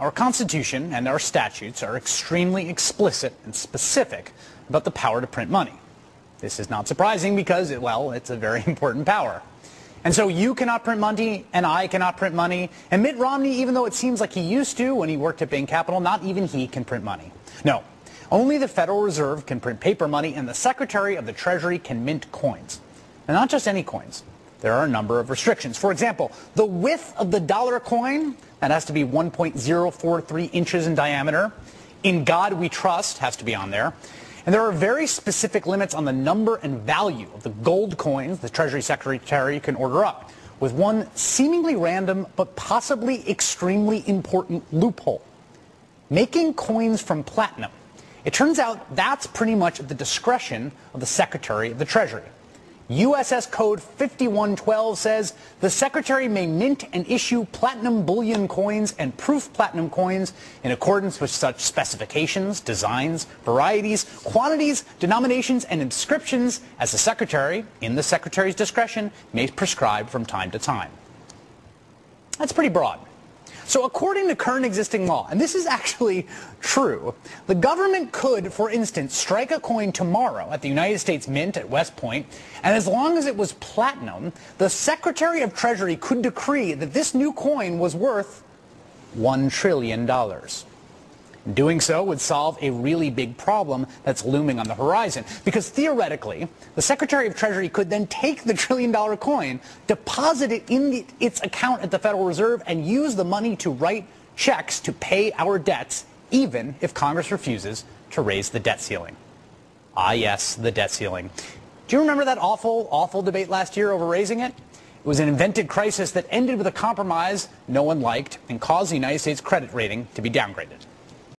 our Constitution and our statutes are extremely explicit and specific about the power to print money. This is not surprising because, well, it's a very important power. And so you cannot print money, and I cannot print money, and Mitt Romney, even though it seems like he used to when he worked at Bain Capital, not even he can print money. No, only the Federal Reserve can print paper money, and the Secretary of the Treasury can mint coins. And not just any coins. There are a number of restrictions. For example, the width of the dollar coin, that has to be 1.043 inches in diameter. In God We Trust has to be on there. And there are very specific limits on the number and value of the gold coins the Treasury Secretary can order up, with one seemingly random but possibly extremely important loophole: making coins from platinum. It turns out that's pretty much at the discretion of the Secretary of the Treasury. USS Code 5112 says the Secretary may mint and issue platinum bullion coins and proof platinum coins in accordance with such specifications, designs, varieties, quantities, denominations, and inscriptions as the Secretary, in the Secretary's discretion, may prescribe from time to time. That's pretty broad. So according to current existing law, and this is actually true, the government could, for instance, strike a coin tomorrow at the United States Mint at West Point, and as long as it was platinum, the Secretary of Treasury could decree that this new coin was worth $1 trillion. Doing so would solve a really big problem that's looming on the horizon, because theoretically, the Secretary of Treasury could then take the $1 trillion coin, deposit it in its account at the Federal Reserve, and use the money to write checks to pay our debts, even if Congress refuses to raise the debt ceiling. Ah, yes, the debt ceiling. Do you remember that awful debate last year over raising it? It was an invented crisis that ended with a compromise no one liked and caused the United States credit rating to be downgraded.